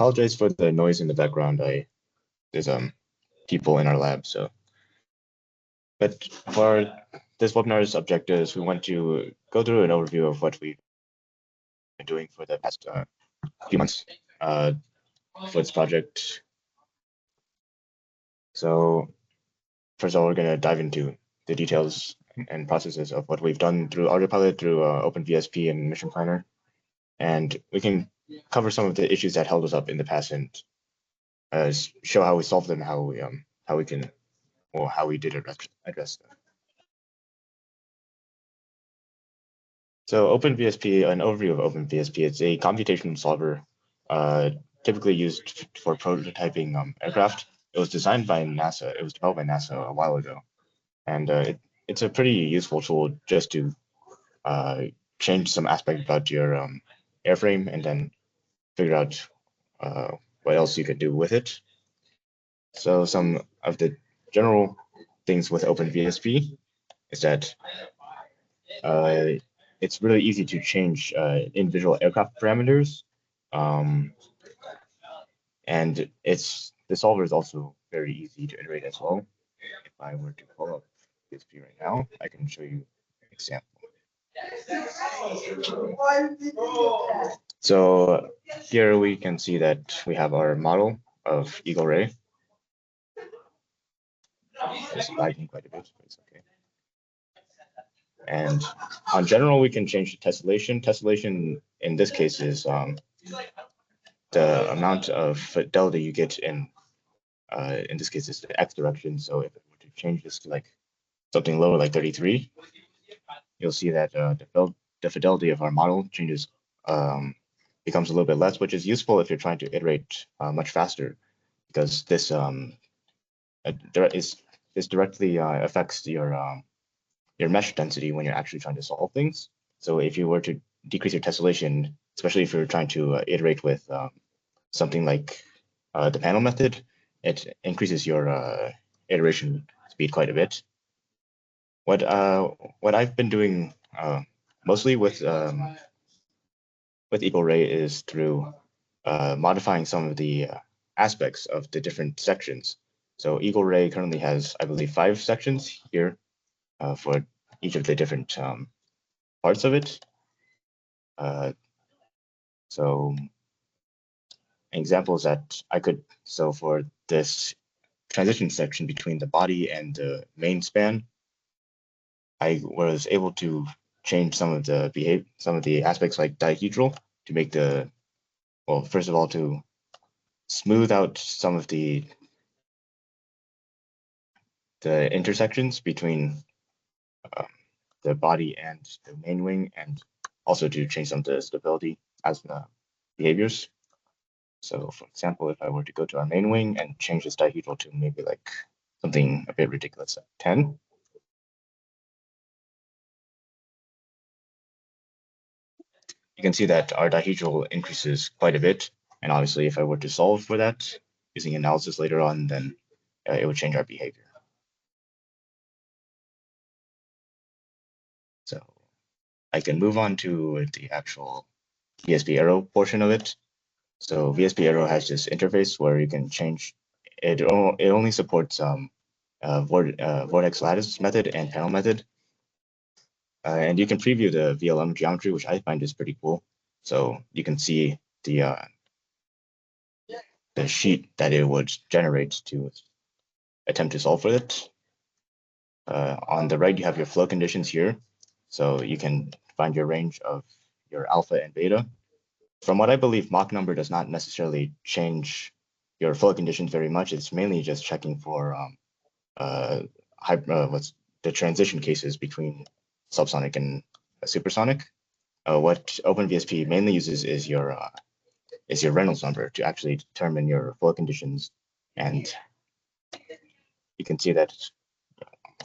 apologize for the noise in the background. There's people in our lab, so. But for this webinar's objectives, we want to go through an overview of what we've been doing for the past few months for this project. So first of all, we're going to dive into the details and processes of what we've done through Autopilot, through OpenVSP and Mission Planner. And we can cover some of the issues that held us up in the past and show how we solved them, how we did address them. So OpenVSP, an overview of OpenVSP, it's a computational solver typically used for prototyping aircraft. It was designed by NASA. It was developed by NASA a while ago, and it's a pretty useful tool just to change some aspect about your airframe and then figure out what else you could do with it. So some of the general things with OpenVSP is that it's really easy to change individual aircraft parameters. And the solver is also very easy to iterate as well. If I were to pull up VSP right now, I can show you an example. So here we can see that we have our model of Eagle Ray. It's lagging quite a bit, but it's okay. And on general, we can change the tessellation. Tessellation in this case is the amount of fidelity you get in this case is the X direction. So if I were to change this to like something lower, like 33, you'll see that the fidelity of our model changes, becomes a little bit less, which is useful if you're trying to iterate much faster, because this directly affects your mesh density when you're actually trying to solve things. So if you were to decrease your tessellation, especially if you're trying to iterate with something like the panel method, it increases your iteration speed quite a bit. What I've been doing mostly with Eagle Ray is through modifying some of the aspects of the different sections. So Eagle Ray currently has, I believe, 5 sections here for each of the different parts of it. So examples that I could, so for this transition section between the body and the main span, I was able to change some of the aspects like dihedral to make first of all, to smooth out some of the intersections between the body and the main wing, and also to change some of the stability as the behaviors. So for example, if I were to go to our main wing and change this dihedral to maybe like something a bit ridiculous, like 10, you can see that our dihedral increases quite a bit. And obviously, if I were to solve for that using analysis later on, then it would change our behavior. So I can move on to the actual VSP Aero portion of it. So VSP Aero has this interface where you can change it. It only supports vortex lattice method and panel method. And you can preview the VLM geometry, which I find is pretty cool. So you can see the sheet that it would generate to attempt to solve for it. On the right, you have your flow conditions here. So you can find your range of your alpha and beta. From what I believe, Mach number does not necessarily change your flow conditions very much. It's mainly just checking for what's the transition cases between subsonic and supersonic. What OpenVSP mainly uses is your Reynolds number to actually determine your flow conditions. And you can see that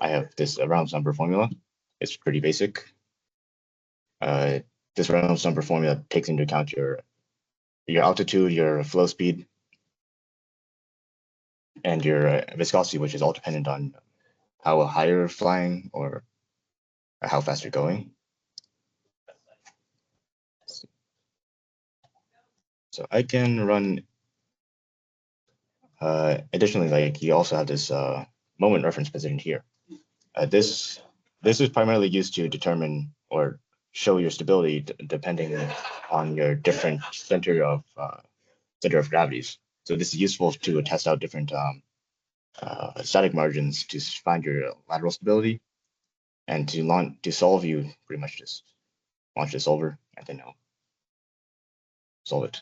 I have this Reynolds number formula. It's pretty basic. This Reynolds number formula takes into account your altitude, your flow speed, and your viscosity, which is all dependent on how high you're flying or how fast you're going. So I can run Additionally, like you also have this moment reference position here. This is primarily used to determine or show your stability depending on your different center of gravities. So this is useful to test out different static margins to find your lateral stability, and to solve, you pretty much just launch the solver and then solve it.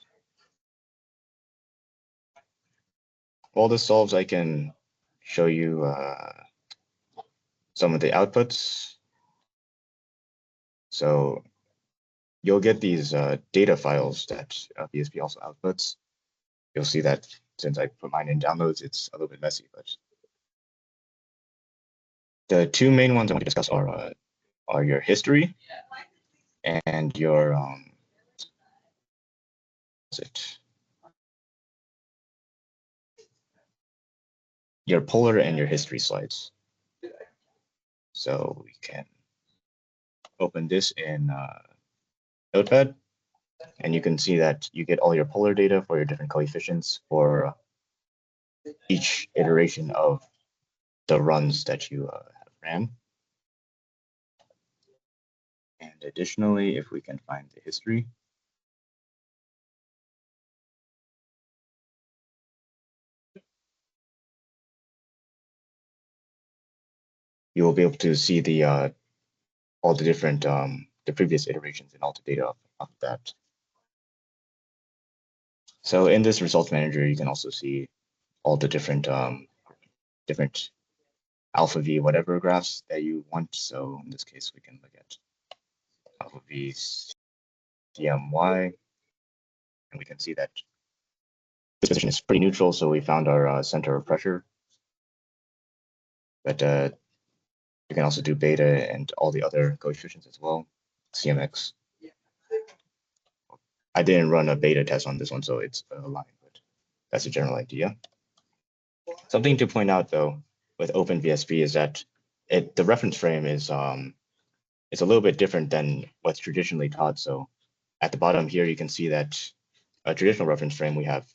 While this solves, I can show you some of the outputs. So you'll get these data files that VSP also outputs. You'll see that since I put mine in downloads, it's a little bit messy, but the two main ones I want to discuss are your history and your your polar and your history slides. So we can open this in Notepad, and you can see that you get all your polar data for your different coefficients for each iteration of the runs that you have ran. And additionally, if we can find the history, you will be able to see the all the different the previous iterations and all the data of that. So in this results manager, you can also see all the different different alpha v whatever graphs that you want. So in this case, we can look at alpha v CMY, and we can see that this position is pretty neutral. So we found our center of pressure. But you can also do beta and all the other coefficients as well. CMX. I didn't run a beta test on this one, so it's aligned, but that's a general idea. Something to point out though with OpenVSP is that the reference frame is it's a little bit different than what's traditionally taught. So at the bottom here, you can see that a traditional reference frame, we have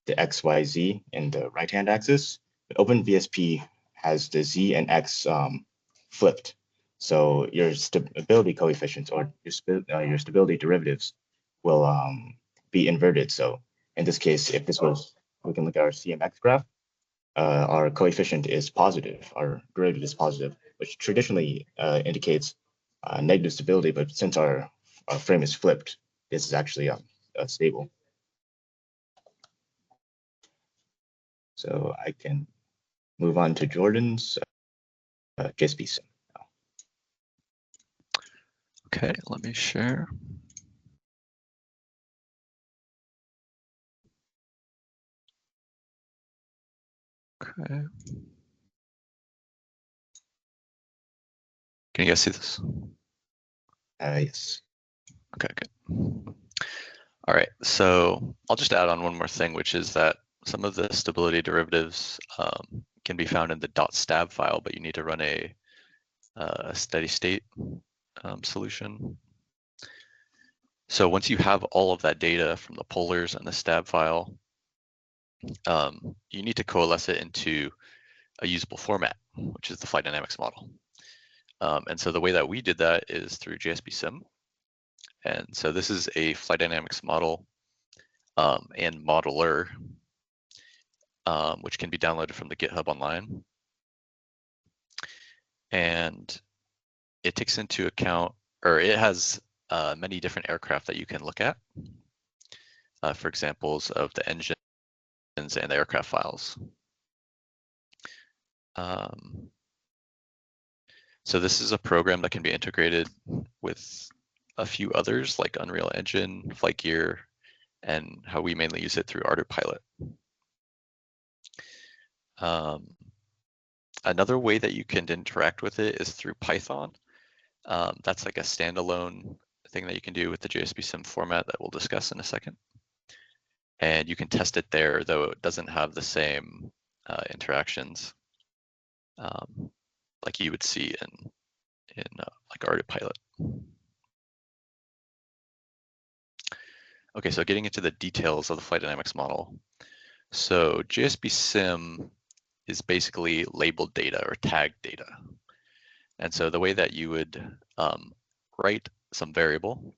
the X, Y, Z in the right-hand axis, but OpenVSP has the Z and X flipped. So your stability coefficients or your stability derivatives will be inverted. So in this case, if this was, we can look at our CMX graph, our coefficient is positive, our derivative is positive, which traditionally indicates negative stability, but since our frame is flipped, this is actually stable. So I can move on to Jordan's JSP sim. Okay, let me share. Okay. Can you guys see this? Yes. Okay, good. All right, so I'll just add on one more thing, which is that some of the stability derivatives can be found in the .stab file, but you need to run a steady state solution. So once you have all of that data from the polars and the stab file, you need to coalesce it into a usable format, which is the flight dynamics model. And so the way that we did that is through JSP sim. And so this is a flight dynamics model and modeler, which can be downloaded from the GitHub online. And it takes into account, or it has many different aircraft that you can look at for examples of the engines and the aircraft files. So this is a program that can be integrated with a few others like Unreal Engine, Flight Gear, and how we mainly use it through ArduPilot. Another way that you can interact with it is through Python. That's like a standalone thing that you can do with the JSP sim format that we'll discuss in a second. And you can test it there, though it doesn't have the same interactions like you would see in like ArduPilot. Okay, so getting into the details of the flight dynamics model. So JSP sim is basically labeled data or tagged data. And so the way that you would write some variable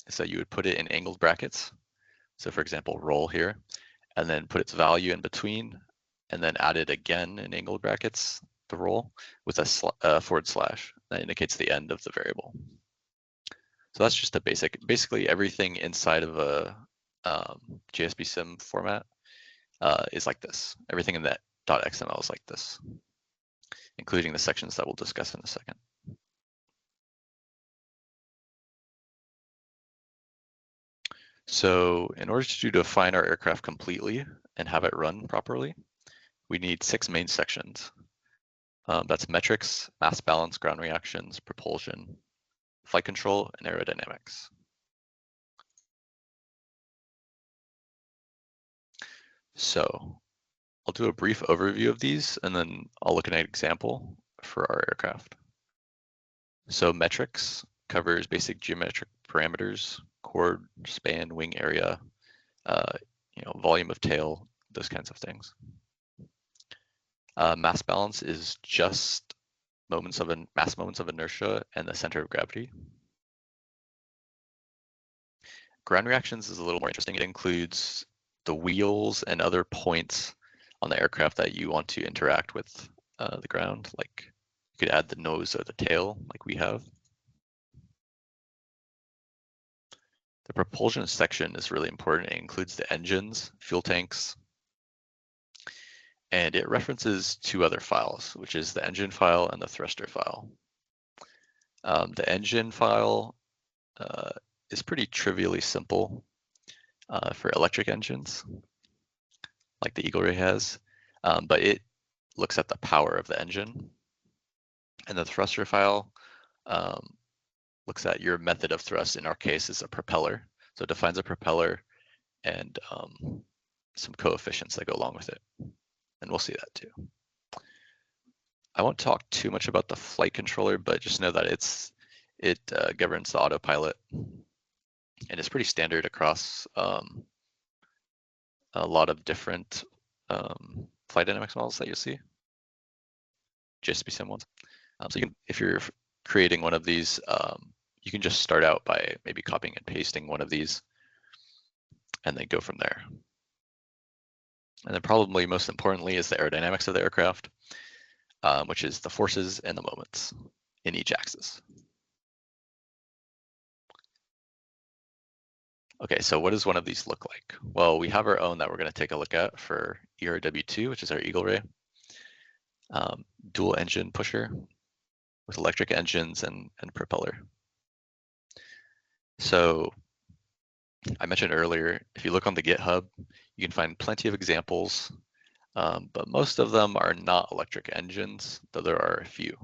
is that you would put it in angled brackets. So for example, roll here, and then put its value in between, and then add it again in angled brackets, the roll, with a forward slash. That indicates the end of the variable. So that's just a basically everything inside of a JSP sim format is like this. Everything in that .xml is like this, including the sections that we'll discuss in a second. So in order to define our aircraft completely and have it run properly, we need 6 main sections. That's metrics, mass balance, ground reactions, propulsion, flight control, and aerodynamics. So I'll do a brief overview of these, and then I'll look at an example for our aircraft. So metrics covers basic geometric parameters, chord, span, wing area, volume of tail, those kinds of things. Mass balance is just mass moments of inertia and the center of gravity. Ground reactions is a little more interesting. It includes the wheels and other points on the aircraft that you want to interact with the ground. Like you could add the nose or the tail like we have. The propulsion section is really important. It includes the engines, fuel tanks, and it references 2 other files, which is the engine file and the thruster file. The engine file is pretty trivially simple for electric engines, like the Eagle Ray has, but it looks at the power of the engine. And the thruster file looks at your method of thrust. In our case, is a propeller. So it defines a propeller and some coefficients that go along with it. And we'll see that too. I won't talk too much about the flight controller, but just know that it governs the autopilot. And it's pretty standard across a lot of different flight dynamics models that you'll see. JSP sim ones. So you can, if you're creating one of these, you can just start out by maybe copying and pasting one of these and then go from there. And then probably most importantly is the aerodynamics of the aircraft, which is the forces and the moments in each axis. Okay, so what does one of these look like? Well, we have our own that we're going to take a look at for ERW2, which is our Eagle Ray. Dual engine pusher with electric engines and propeller. So I mentioned earlier, if you look on the GitHub, you can find plenty of examples, but most of them are not electric engines, though there are a few.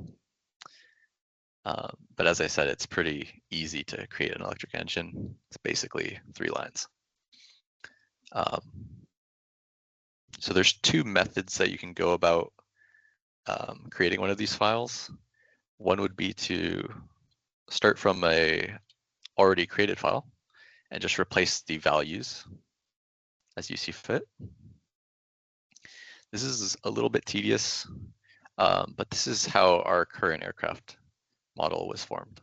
But as I said, it's pretty easy to create an electric engine. It's basically 3 lines. So there's 2 methods that you can go about creating one of these files. One would be to start from a already created file and just replace the values as you see fit. This is a little bit tedious, but this is how our current aircraft model was formed.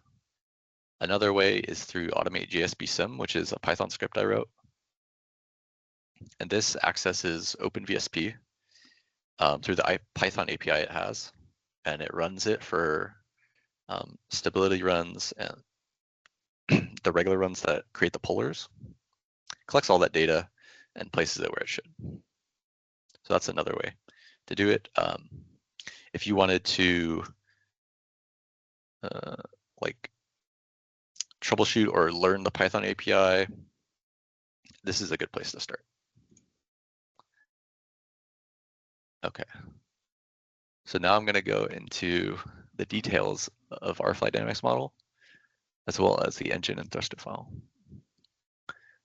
Another way is through automate JSP sim, which is a Python script I wrote. And this accesses OpenVSP through the Python API it has, and it runs it for stability runs and the regular runs that create the polars, collects all that data and places it where it should. So that's another way to do it. If you wanted to like troubleshoot or learn the Python API, this is a good place to start. Okay. So now I'm going to go into the details of our flight dynamics model, as well as the engine and thruster file.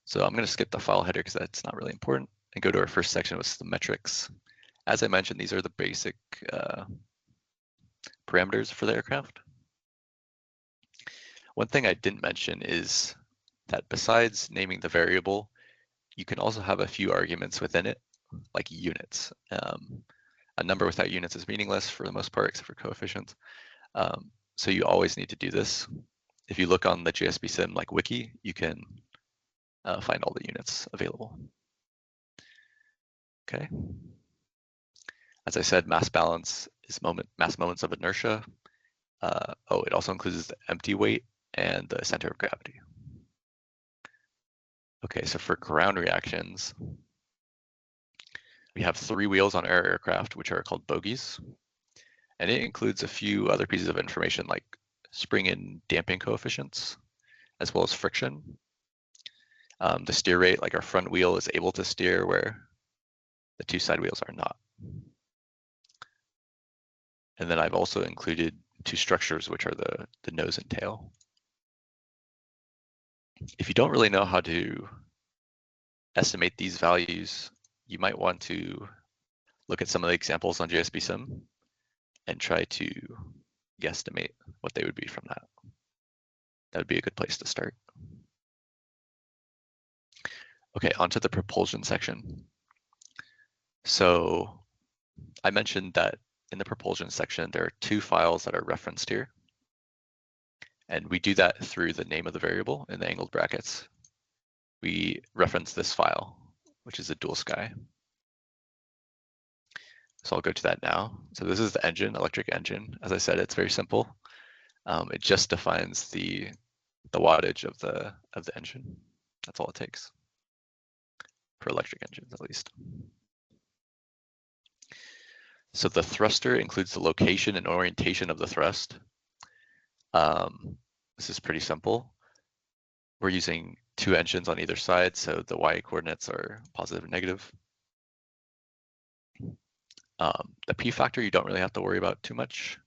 So I'm going to skip the file header because that's not really important and go to our first section, which is the metrics. As I mentioned, these are the basic parameters for the aircraft. One thing I didn't mention is that besides naming the variable, you can also have a few arguments within it. like units. A number without units is meaningless for the most part, except for coefficients. So you always need to do this. If you look on the JSP Sim like wiki, you can find all the units available. Okay. As I said, mass balance is mass moments of inertia. It also includes the empty weight and the center of gravity. Okay, so for ground reactions, we have 3 wheels on our aircraft, which are called bogies. And it includes a few other pieces of information like spring and damping coefficients, as well as friction. The steer rate, like our front wheel is able to steer where the 2 side wheels are not. And then I've also included 2 structures, which are the nose and tail. If you don't really know how to estimate these values, you might want to look at some of the examples on JSP Sim and try to guesstimate what they would be from that. That would be a good place to start. Okay, onto the propulsion section. So I mentioned that in the propulsion section, there are 2 files that are referenced here. And we do that through the name of the variable in the angled brackets. We reference this file, which is a dual sky. So I'll go to that now. So this is the engine, electric engine. As I said, it's very simple. It just defines the wattage of the engine. That's all it takes for electric engines, at least. So the thruster includes the location and orientation of the thrust. This is pretty simple. We're using 2 engines on either side, so the y coordinates are positive and negative. The P factor you don't really have to worry about too much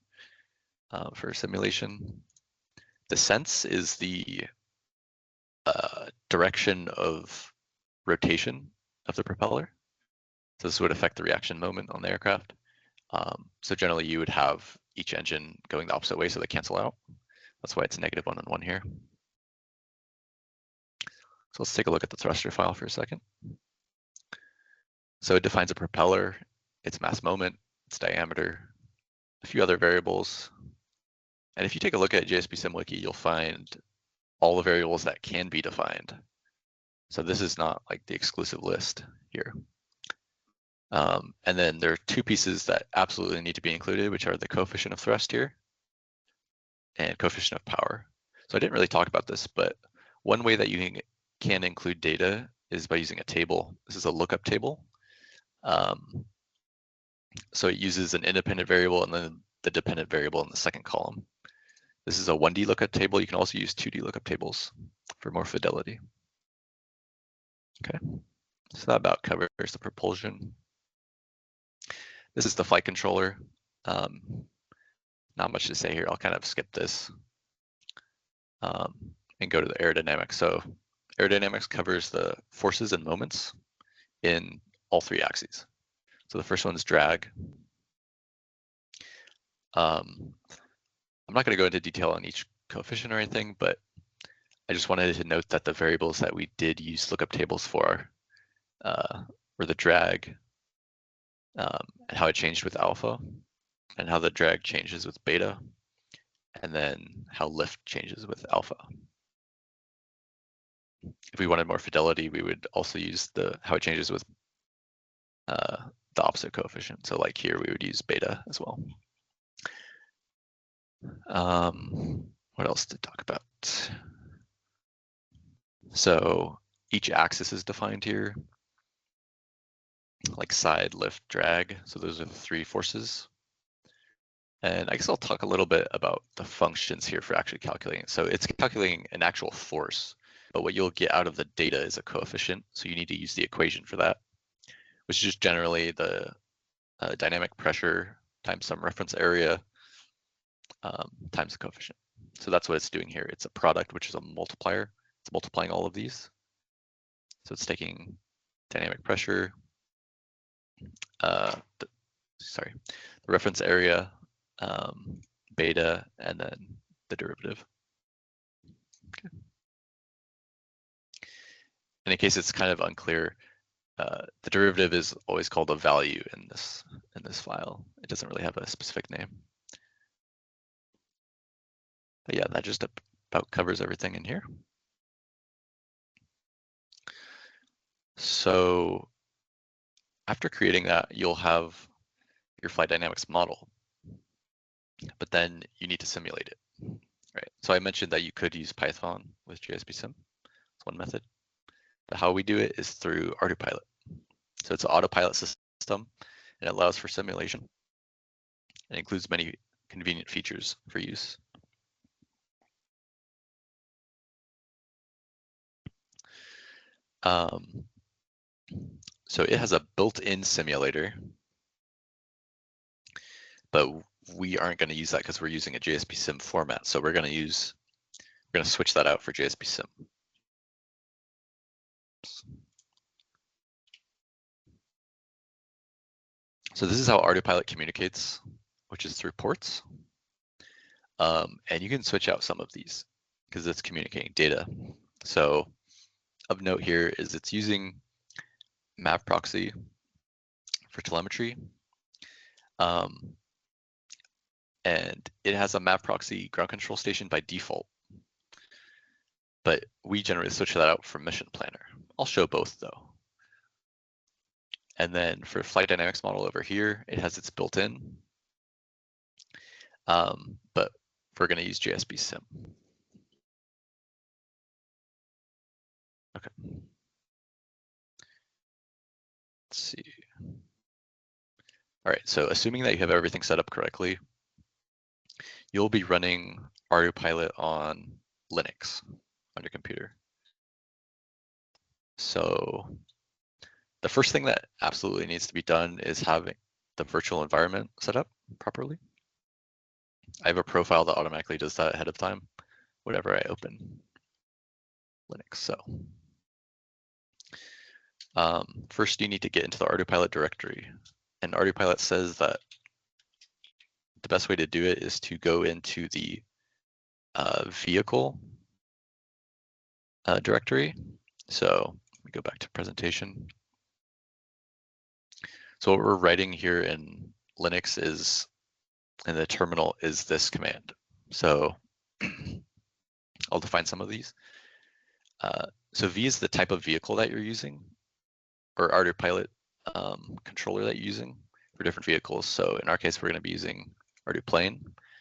for simulation. The sense is the direction of rotation of the propeller. So this would affect the reaction moment on the aircraft. So generally you would have each engine going the opposite way so they cancel out. That's why it's -1 and 1 here. So let's take a look at the thruster file for a second. So it defines a propeller, its mass moment, its diameter, a few other variables. And if you take a look at JSP Sim Wiki, you'll find all the variables that can be defined. So this is not like the exclusive list here. And then there are 2 pieces that absolutely need to be included, which are the coefficient of thrust here and coefficient of power. So I didn't really talk about this, but one way that you can include data is by using a table. This is a lookup table. So it uses an independent variable and then the dependent variable in the second column. This is a 1D lookup table. You can also use 2D lookup tables for more fidelity. Okay, so that about covers the propulsion. This is the flight controller. Not much to say here. I'll kind of skip this and go to the aerodynamics. So aerodynamics covers the forces and moments in all 3 axes. So the first one is drag. I'm not going to go into detail on each coefficient or anything, but I just wanted to note that the variables that we did use lookup tables for were the drag and how it changed with alpha, and how the drag changes with beta, and then how lift changes with alpha. If we wanted more fidelity, we would also use how it changes with the opposite coefficient. So like here, we would use beta as well. What else to talk about? So each axis is defined here, like side, lift, drag. So those are the 3 forces. And I guess I'll talk a little bit about the functions here for actually calculating. So it's calculating an actual force, but what you'll get out of the data is a coefficient. So you need to use the equation for that, which is just generally the dynamic pressure times some reference area times the coefficient. So that's what it's doing here. It's a product, which is a multiplier. It's multiplying all of these. So it's taking dynamic pressure, the reference area, beta, and then the derivative. Okay. And in case it's kind of unclear, the derivative is always called a value in this file. It doesn't really have a specific name. But yeah, that just about covers everything in here. So after creating that, you'll have your flight dynamics model, but then you need to simulate it, right? So I mentioned that you could use Python with JSP Sim. It's one method. But how we do it is through Autopilot. So it's an autopilot system, and it allows for simulation. It includes many convenient features for use. So it has a built-in simulator, but we aren't going to use that because we're using a JSP Sim format. So we're going to switch that out for JSP Sim. So this is how Autopilot communicates, which is through ports. And you can switch out some of these because it's communicating data. So of note here is it's using MAV proxy for telemetry. And it has a MAV proxy ground control station by default. But we generally switch that out for Mission Planner. I'll show both though. And then for flight dynamics model over here, it has its built-in. But we're going to use JSP Sim. Okay. Let's see. All right, so assuming that you have everything set up correctly, you'll be running Autopilot on Linux on your computer. So the first thing that absolutely needs to be done is having the virtual environment set up properly. I have a profile that automatically does that ahead of time whenever I open Linux. So first you need to get into the Autopilot directory, and Autopilot says that the best way to do it is to go into the vehicle directory. So let me go back to presentation. So what we're writing here in Linux is, in the terminal, is this command. So I'll define some of these. So V is the type of vehicle that you're using, or Autopilot controller that you're using for different vehicles. So in our case, we're going to be using Autoplane,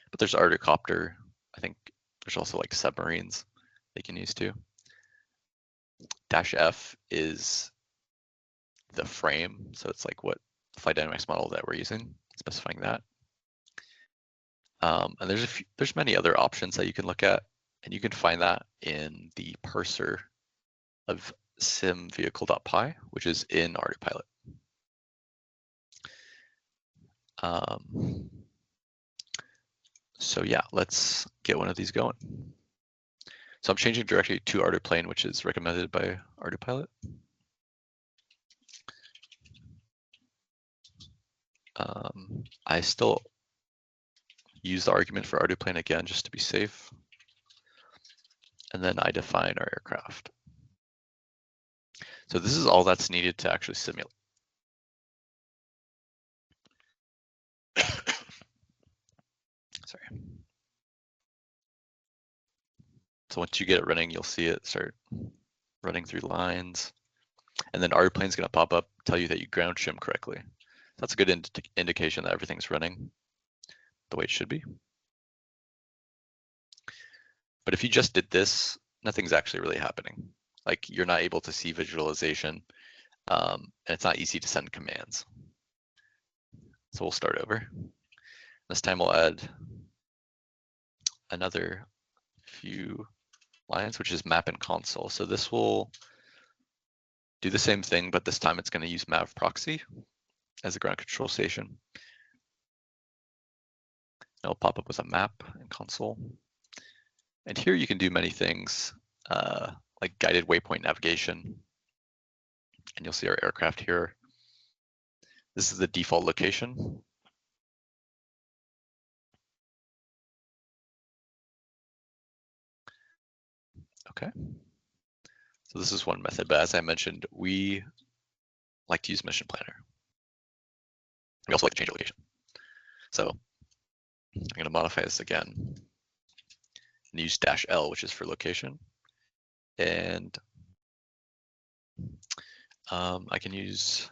but there's Autocopter. I think there's also like submarines they can use too. -F is the frame, so it's like what flight dynamics model that we're using, specifying that. And there's many other options that you can look at, and you can find that in the parser of simvehicle.py, which is in Autopilot. So yeah, let's get one of these going. So I'm changing directly to Autoplane, which is recommended by Autopilot. I still use the argument for Autoplane again, just to be safe. And then I define our aircraft. So this is all that's needed to actually simulate. Sorry. So once you get it running, you'll see it start running through lines. And then Autoplane's going to pop up, tell you that you ground shim correctly. That's a good indication that everything's running the way it should be. But if you just did this, nothing's actually really happening. Like, you're not able to see visualization, and it's not easy to send commands. So we'll start over. This time we'll add another few lines, which is map and console. So this will do the same thing, but this time it's going to use MAV proxy as a ground control station. It'll pop up with a map and console. And here you can do many things, like guided waypoint navigation. And you'll see our aircraft here. This is the default location. Okay. So this is one method, but as I mentioned, we like to use Mission Planner. We also like to change location. So I'm going to modify this again and use -L, which is for location. And I can use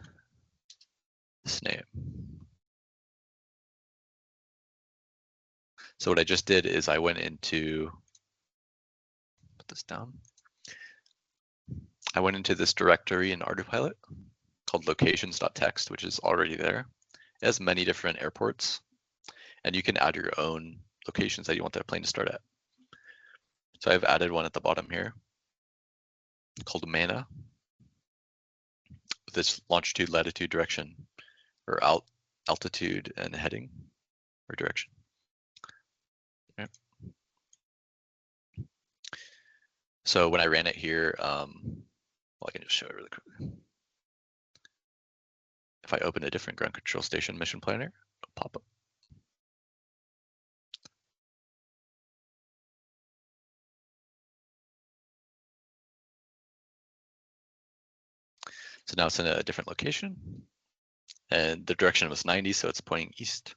this name. So what I just did is I went into, put this down. I went into this directory in Autopilot called locations.txt, which is already there. It has many different airports, and you can add your own locations that you want that plane to start at. So I've added one at the bottom here called Mana, with its longitude, latitude, direction, or altitude and heading or direction. Okay. So when I ran it here, well, I can just show it really quickly. If I open a different ground control station mission planner, it'll pop up. So now it's in a different location, and the direction was 90, so it's pointing east.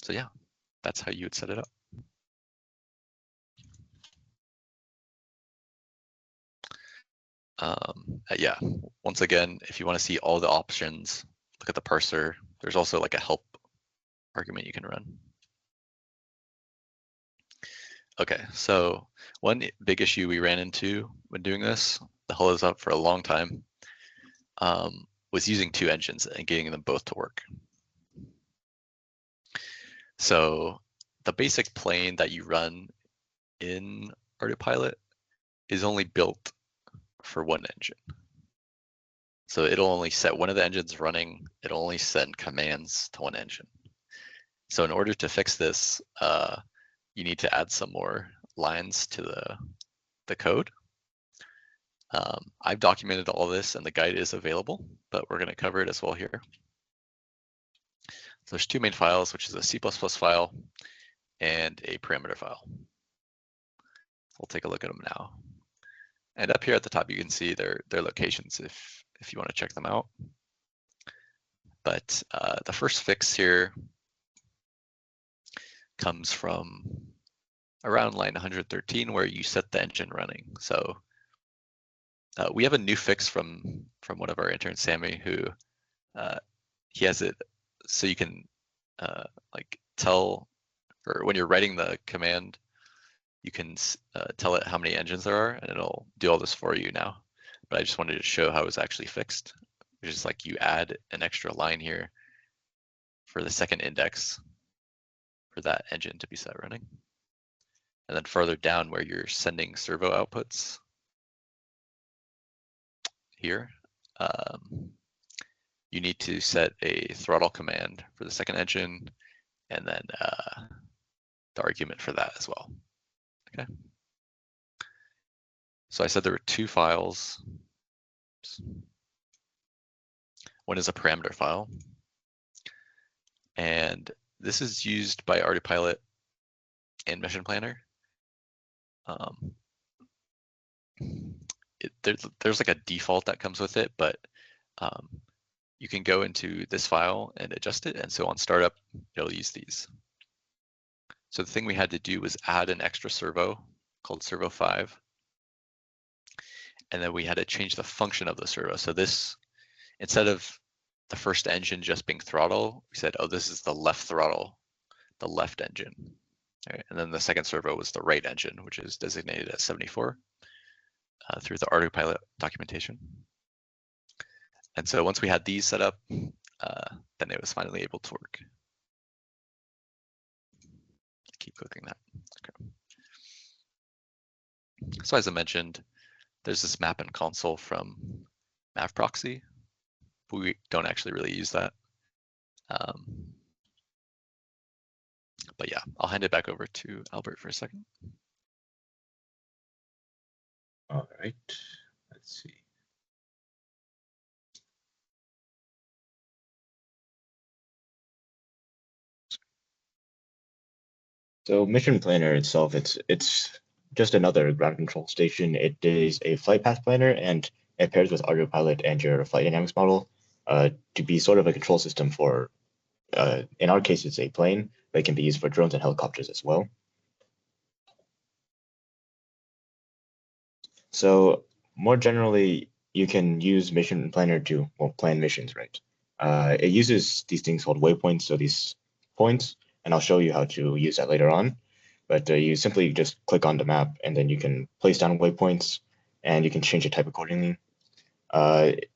So yeah, that's how you would set it up. Yeah, once again, if you want to see all the options, look at the parser. There's also like a help argument you can run. Okay, so one big issue we ran into when doing this, the hull is up for a long time, was using two engines and getting them both to work. So the basic plane that you run in Autopilot is only built for one engine. So it'll only set one of the engines running. It'll only send commands to one engine. So in order to fix this, you need to add some more lines to the code. I've documented all this and the guide is available, but we're going to cover it as well here. So there's two main files, which is a C++ file and a parameter file. We'll take a look at them now. And up here at the top, you can see their locations if you want to check them out. But the first fix here comes from around line 113, where you set the engine running. So we have a new fix from one of our interns, Sammy, who he has it so you can like tell, or when you're writing the command, you can tell it how many engines there are, and it'll do all this for you now. But I just wanted to show how it was actually fixed, which is like you add an extra line here for the second index for that engine to be set running. And then further down where you're sending servo outputs here, you need to set a throttle command for the second engine, and then the argument for that as well. Okay. So I said there were two files. One is a parameter file, and this is used by Autopilot and Mission Planner. There's like a default that comes with it, but you can go into this file and adjust it, and so on startup, it'll use these. So the thing we had to do was add an extra servo called servo 5, and then we had to change the function of the servo. So this, instead of the first engine just being throttle, we said, oh, this is the left throttle, the left engine. Right? And then the second servo was the right engine, which is designated as 74 through the Autopilot documentation. And so once we had these set up, then it was finally able to work. Keep clicking that. Okay. So as I mentioned, there's this map and console from Map Proxy. We don't actually really use that. But yeah, I'll hand it back over to Albert for a second. All right, let's see. So Mission Planner itself, it's just another ground control station. It is a flight path planner, and it pairs with autopilot and your flight dynamics model to be sort of a control system for, in our case, it's a plane, but it can be used for drones and helicopters as well. So more generally, you can use Mission Planner to plan missions, right? It uses these things called waypoints, so these points, and I'll show you how to use that later on. But you simply just click on the map, and then you can place down waypoints, and you can change the type accordingly. It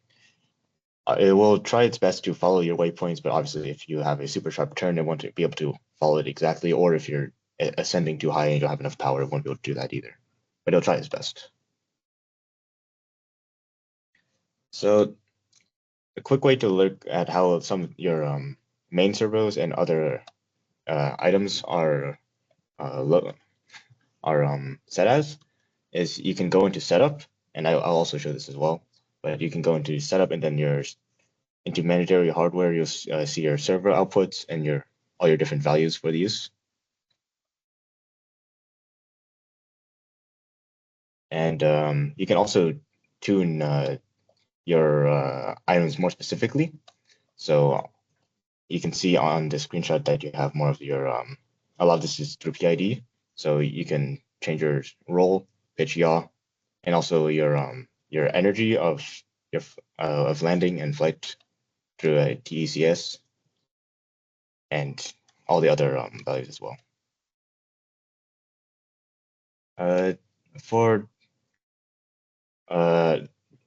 will try its best to follow your waypoints, but obviously, if you have a super sharp turn, it won't be able to follow it exactly. Or if you're ascending too high and you don't have enough power, it won't be able to do that either. But it'll try its best. So a quick way to look at how some of your main servos and other items are set as is you can go into setup, and I'll also show this as well. But you can go into setup, and then into managerial hardware. You'll see your server outputs and all your different values for the use. And you can also tune your items more specifically. So you can see on the screenshot that you have more of your, a lot of this is through PID. So you can change your roll, pitch, yaw, and also your energy of landing and flight through a TECS and all the other values as well. For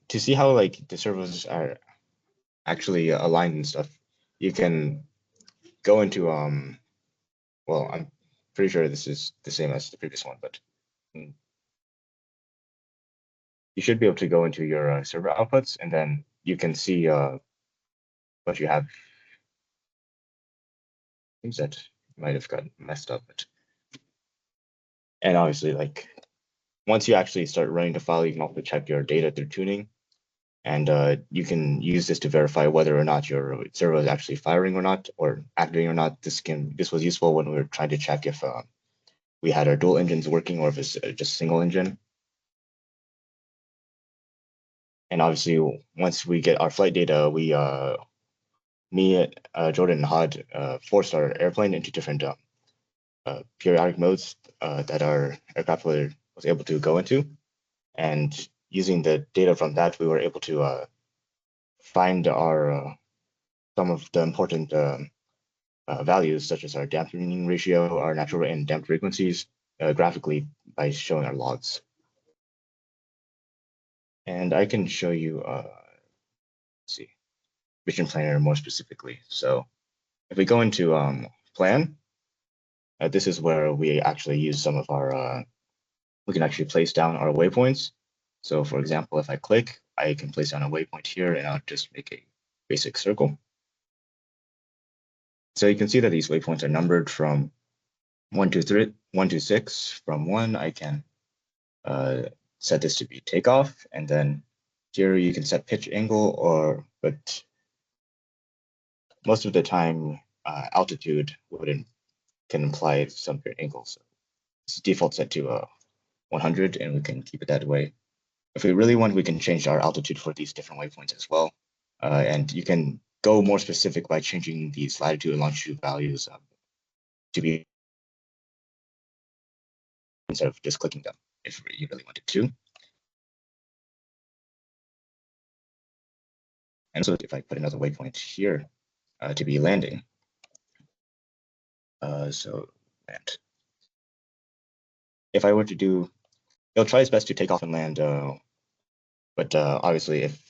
to see how like the servos are actually aligned and stuff, you can go into well, I'm pretty sure this is the same as the previous one, but you should be able to go into your server outputs, and then you can see what you have. Things that might have gotten messed up, and obviously, like once you actually start running the file, you can also check your data through tuning, and you can use this to verify whether or not your servo is actually firing or not, or activating or not. This was useful when we were trying to check if we had our dual engines working or if it's just single engine. And obviously, once we get our flight data, me, Jordan, and Hod forced our airplane into different periodic modes that our aircraft was able to go into. And using the data from that, we were able to find our some of the important values, such as our damping ratio, our natural and damped frequencies, graphically by showing our logs. And I can show you, let's see, Mission Planner more specifically. So if we go into plan, this is where we actually use some of our, we can actually place down our waypoints. So for example, if I click, I can place down a waypoint here, and I'll just make a basic circle. So you can see that these waypoints are numbered from 1 to 3, 1 to 6. From 1, I can set this to be takeoff, and then here you can set pitch angle, but most of the time altitude can imply some angle. So it's default set to 100, and we can keep it that way. If we really want, we can change our altitude for these different waypoints as well. And you can go more specific by changing these latitude and longitude values to be instead of just clicking them if you really wanted to. And so if I put another waypoint here to be landing, so land. If I were to do, it'll try its best to take off and land, but obviously if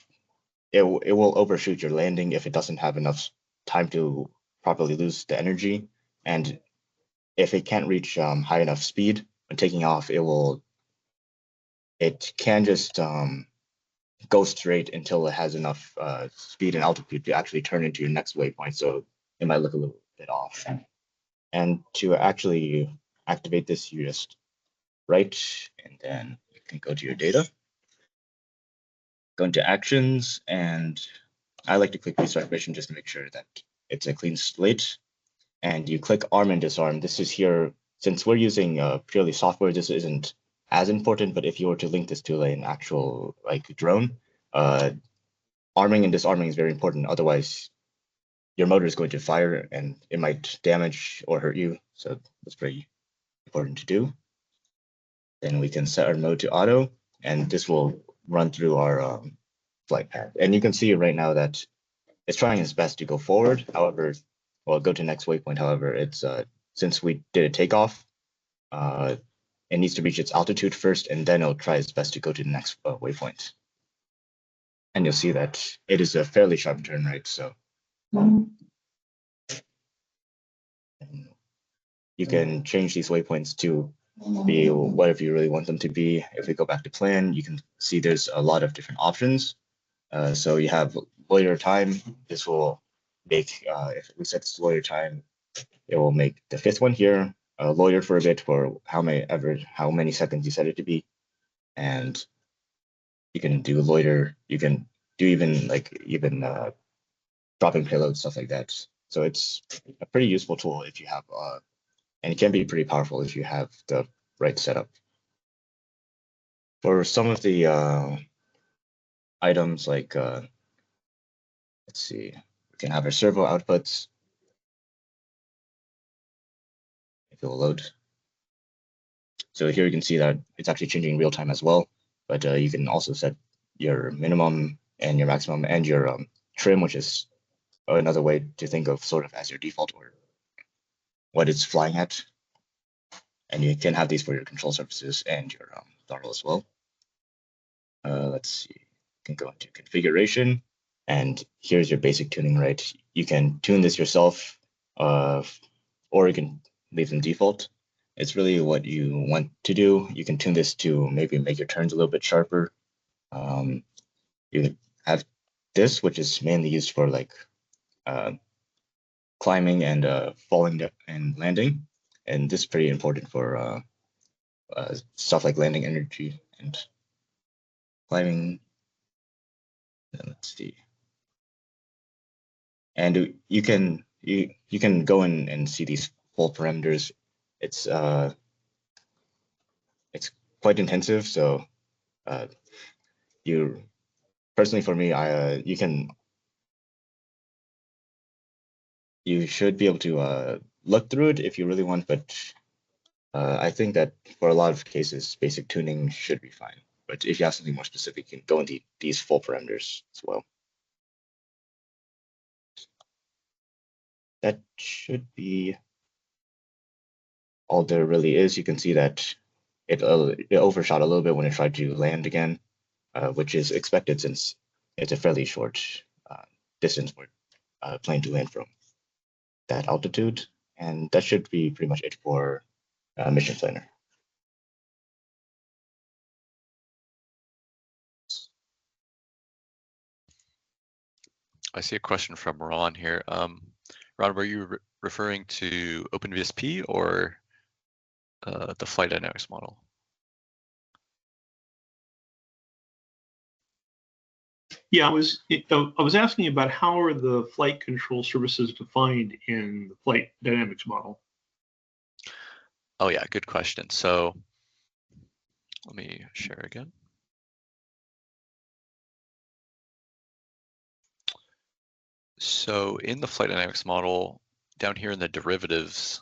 it will overshoot your landing if it doesn't have enough time to properly lose the energy, and if it can't reach high enough speed when taking off, it can just go straight until it has enough speed and altitude to actually turn into your next waypoint. So it might look a little bit off. And to actually activate this, you just write, and then you can go to your data, go into actions, and I like to click restart mission just to make sure that it's a clean slate. And you click arm and disarm. This is here, since we're using purely software, this isn't as important, but if you were to link this to an actual like drone, arming and disarming is very important. Otherwise, your motor is going to fire and it might damage or hurt you. So that's pretty important to do. Then we can set our mode to auto, and this will run through our flight path. And you can see right now that it's trying its best to go forward. However, well, go to next waypoint. However, it's since we did a takeoff, it needs to reach its altitude first, and then it'll try its best to go to the next waypoint. And you'll see that it is a fairly sharp turn right. So you can change these waypoints to be whatever you really want them to be. If we go back to plan, you can see there's a lot of different options. So you have loiter time. This will make, if we set this loiter time, it will make the fifth one here loiter for a bit for how many seconds you set it to be. And you can do loiter. You can do even dropping payload, stuff like that. So it's a pretty useful tool if you have, and it can be pretty powerful if you have the right setup. For some of the items like, let's see, we can have our servo outputs. If it will load. So here you can see that it's actually changing real time as well, but you can also set your minimum and your maximum and your trim, which is another way to think of sort of as your default or what it's flying at. And you can have these for your control surfaces and your throttle as well. Let's see, you can go into configuration, and here's your basic tuning, right? You can tune this yourself, or you can leave them default. It's really what you want to do. You can tune this to maybe make your turns a little bit sharper. You have this, which is mainly used for like climbing and falling and landing. And this is pretty important for stuff like landing energy and climbing. Let's see. And you can go in and see these full parameters. It's quite intensive. So you personally, for me, you should be able to look through it if you really want, but I think that for a lot of cases, basic tuning should be fine. But if you have something more specific, you can go into these full parameters as well. That should be all there really is. You can see that it overshot a little bit when it tried to land again, which is expected since it's a fairly short distance for a plane to land from that altitude. And that should be pretty much it for Mission Planner. I see a question from Ron here. Ron, were you referring to OpenVSP or the flight dynamics model? Yeah, I was asking about how are the flight control services defined in the flight dynamics model? Oh yeah, good question. So let me share again. So in the flight dynamics model, down here in the derivatives,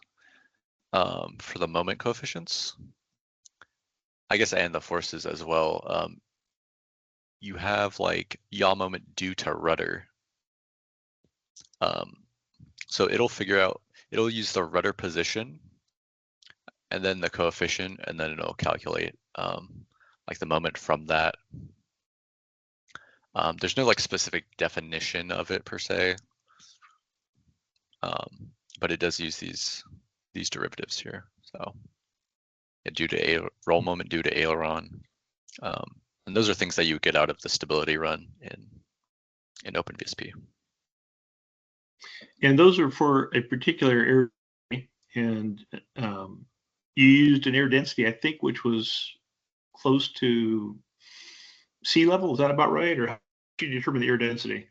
for the moment coefficients, I guess, and the forces as well, you have like yaw moment due to rudder. So it'll use the rudder position and then the coefficient, and then it'll calculate like the moment from that. There's no like specific definition of it per se, but it does use these derivatives here. So yeah, due to roll moment due to aileron, and those are things that you get out of the stability run in OpenVSP. And those are for a particular air, and you used an air density, I think, which was close to sea level. Is that about right? Or how did you determine the air density?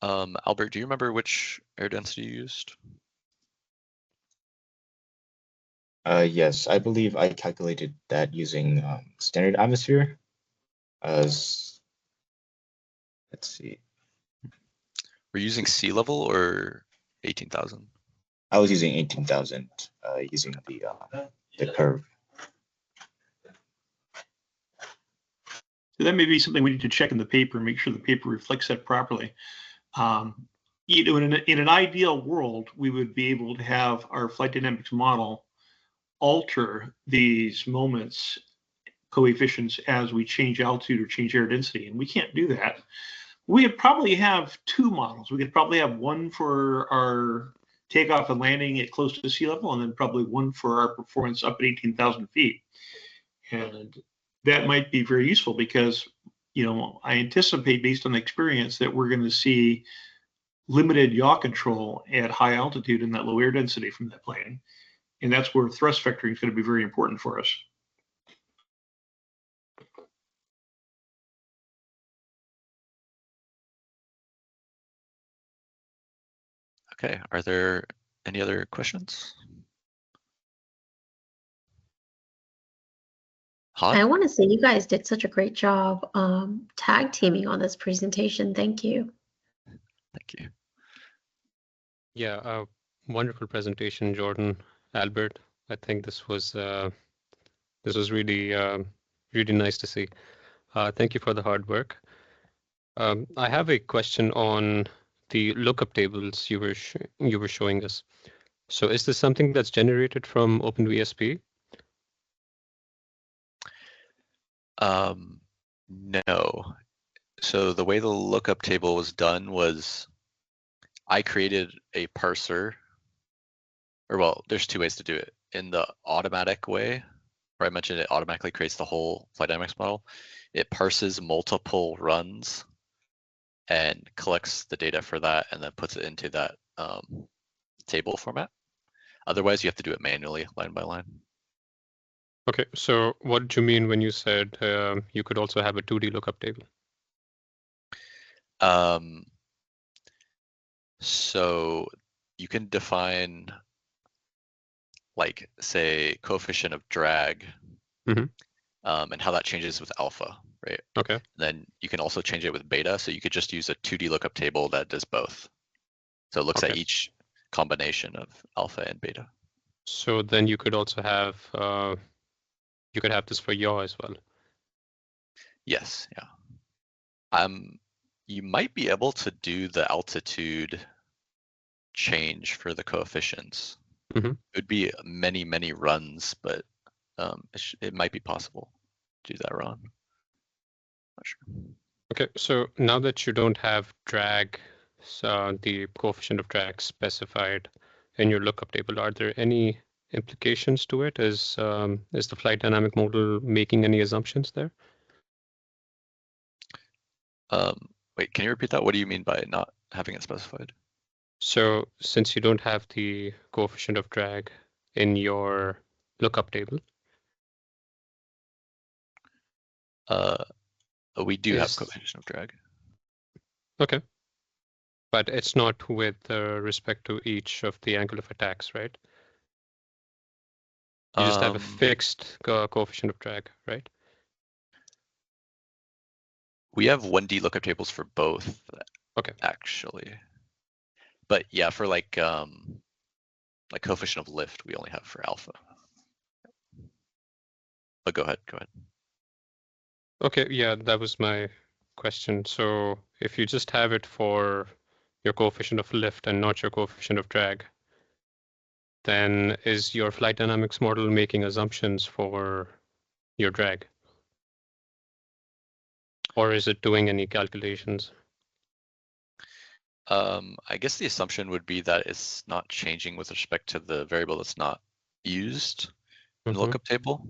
Albert, do you remember which air density you used? Yes, I believe I calculated that using standard atmosphere. Let's see. We're using sea level or 18,000? I was using 18,000 using the curve. So that may be something we need to check in the paper and make sure the paper reflects that properly. In an ideal world, we would be able to have our flight dynamics model alter these moments coefficients as we change altitude or change air density, and we can't do that. We would probably have two models. We could probably have one for our takeoff and landing at close to sea level, and then probably one for our performance up at 18,000 feet. And that might be very useful because, I anticipate based on experience that we're going to see limited yaw control at high altitude and that low air density from that plane. And that's where thrust vectoring is going to be very important for us. Okay, are there any other questions? I want to say you guys did such a great job tag teaming on this presentation. Thank you. Thank you. Yeah, wonderful presentation, Jordan, Albert. I think this was really really nice to see. Thank you for the hard work. I have a question on the lookup tables you were showing us. So is this something that's generated from OpenVSP? No. So the way the lookup table was done was I created a parser, or well, there's two ways to do it. In the automatic way, where I mentioned it automatically creates the whole flight dynamics model, it parses multiple runs and collects the data for that and then puts it into that table format. Otherwise, you have to do it manually, line by line. Okay, so what do you mean when you said you could also have a 2D lookup table? So you can define, like, say, coefficient of drag, and how that changes with alpha, right? Okay. Then you can also change it with beta. So you could just use a 2D lookup table that does both. So it looks at each combination of alpha and beta. So then you could also have this for yaw as well. Yes, yeah. You might be able to do the altitude change for the coefficients. It would be many, many runs, but it might be possible to do that run. Not sure. Okay, so now that you don't have drag, the coefficient of drag specified in your lookup table, are there any implications to it? Is the flight dynamic model making any assumptions there? Wait, can you repeat that? What do you mean by not having it specified? So since you don't have the coefficient of drag in your lookup table, we do have coefficient of drag. Okay, but it's not with respect to each of the angle of attacks, right? You just have a fixed coefficient of drag, right? We have 1D lookup tables for both. Okay. Actually, but yeah, for like coefficient of lift, we only have for alpha. But go ahead. Okay, yeah, that was my question. So if you just have it for your coefficient of lift and not your coefficient of drag, then is your flight dynamics model making assumptions for your drag? Or is it doing any calculations? I guess the assumption would be that it's not changing with respect to the variable that's not used in the lookup table,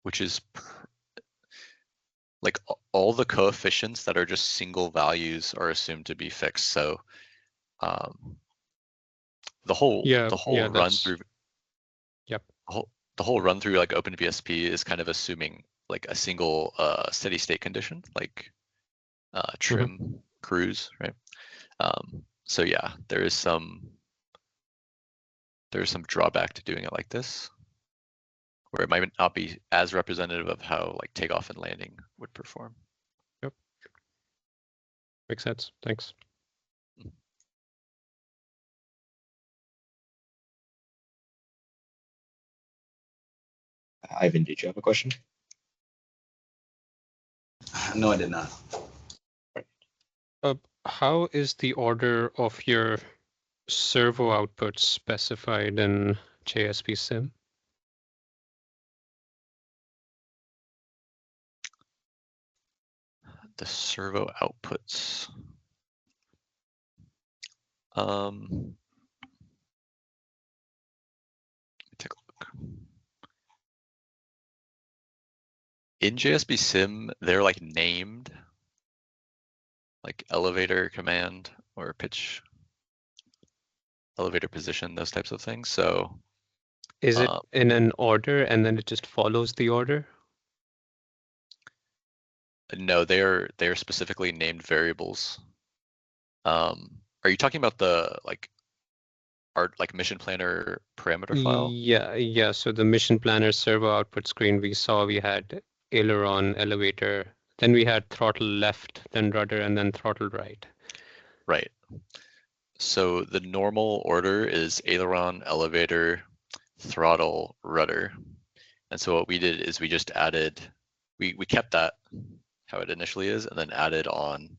which is like all the coefficients that are just single values are assumed to be fixed. So the whole run through. Yep. The whole run through like OpenVSP is kind of assuming like a single steady state condition, like trim cruise, right? So yeah, there's some there's some drawback to doing it like this, where it might not be as representative of how like takeoff and landing would perform. Yep. Makes sense. Thanks. Ivan, did you have a question? No, I did not. How is the order of your servo outputs specified in JSP Sim? The servo outputs. Let me take a look. In JSP Sim, they're like named, like elevator command or pitch, elevator position, those types of things. So Is it in an order and then it just follows the order? no, they're specifically named variables. Are you talking about the like mission planner parameter file? Yeah. So the mission planner servo output screen we saw, we had aileron, elevator, then we had throttle left, then rudder, and then throttle right. Right. So the normal order is aileron, elevator, throttle, rudder. And so what we did is we just added, we kept that how it initially is, and then added on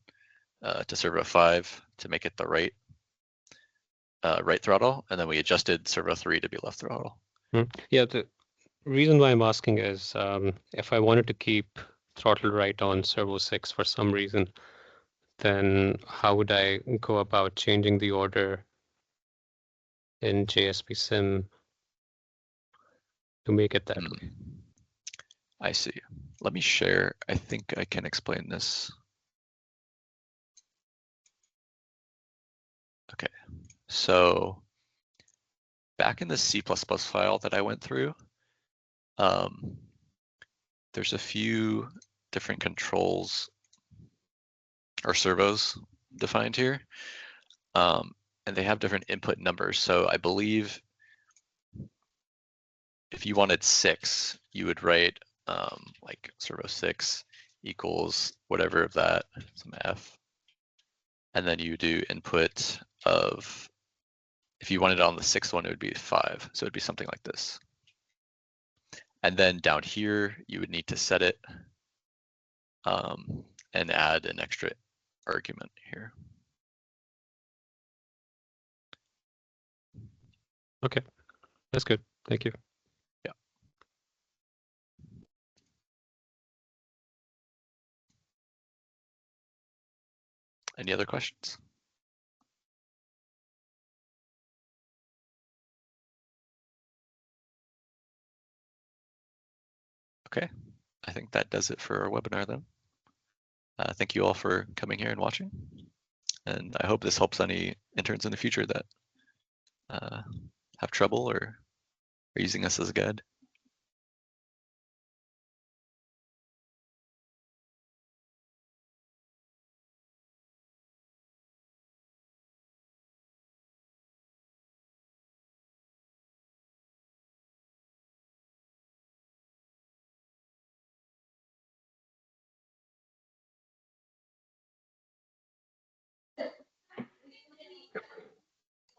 to servo 5 to make it the right throttle, and then we adjusted servo 3 to be left throttle. Yeah, the reason why I'm asking is if I wanted to keep throttle right on servo 6 for some reason, then how would I go about changing the order in JSP Sim to make it that way? I see. Let me share. I think I can explain this. Okay, so back in the C++ file that I went through, there's a few different controls or servos defined here, and they have different input numbers. So I believe if you wanted 6, you would write like servo 6 equals whatever of that, some F, and then you do input of, if you wanted it on the 6th one, it would be 5. So it'd be something like this. And then down here, you would need to set it and add an extra argument here. Okay, that's good. Thank you. Yeah. Any other questions? Okay, I think that does it for our webinar then. Thank you all for coming here and watching. And I hope this helps any interns in the future that have trouble or are using us as a guide.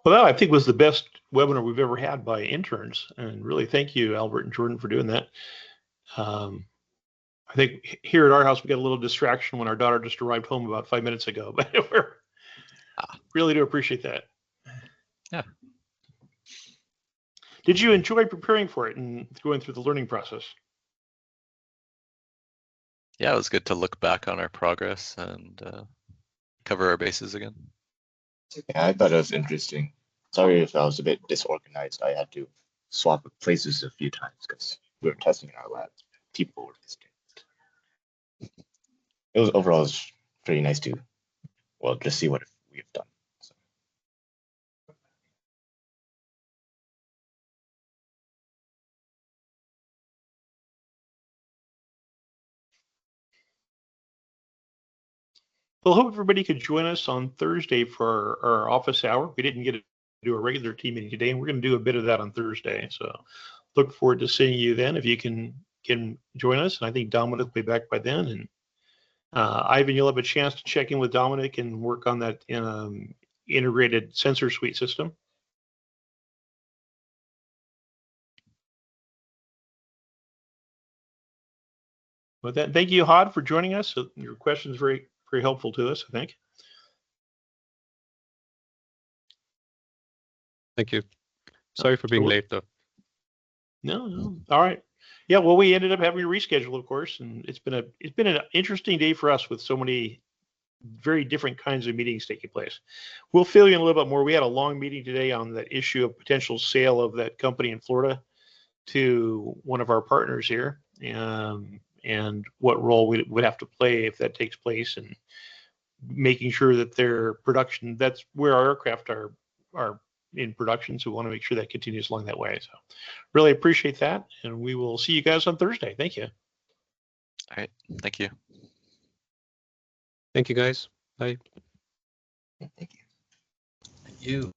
Well, that I think was the best webinar we've ever had by interns, and really thank you, Albert and Jordan, for doing that. I think here at our house we got a little distraction when our daughter just arrived home about 5 minutes ago, but we really do appreciate that. Yeah. Did you enjoy preparing for it and going through the learning process? Yeah, it was good to look back on our progress and cover our bases again. Yeah, I thought it was interesting. Sorry if I was a bit disorganized. I had to swap places a few times because we were testing in our lab. People were visiting. It was overall pretty nice to, well, just see what we've done. So. Well, I hope everybody could join us on Thursday for our office hour. We didn't get it do a regular team meeting today, and we're going to do a bit of that on Thursday. So look forward to seeing you then if you can join us. And I think Dominic will be back by then. And Ivan, you'll have a chance to check in with Dominic and work on that integrated sensor suite system. With that, thank you, Hod, for joining us. Your questions very, very helpful to us, I think. Thank you. Sorry for being late, though. No. All right. Yeah. Well, we ended up having to reschedule, of course, and it's been an interesting day for us with so many very different kinds of meetings taking place. We'll fill you in a little bit more. We had a long meeting today on that issue of potential sale of that company in Florida to one of our partners here, and what role we would have to play if that takes place, and making sure that their production, that's where our aircraft are in production. So we want to make sure that continues along that way. So really appreciate that. And we will see you guys on Thursday. Thank you. All right. Thank you. Thank you, guys. Bye. Thank you. Thank you.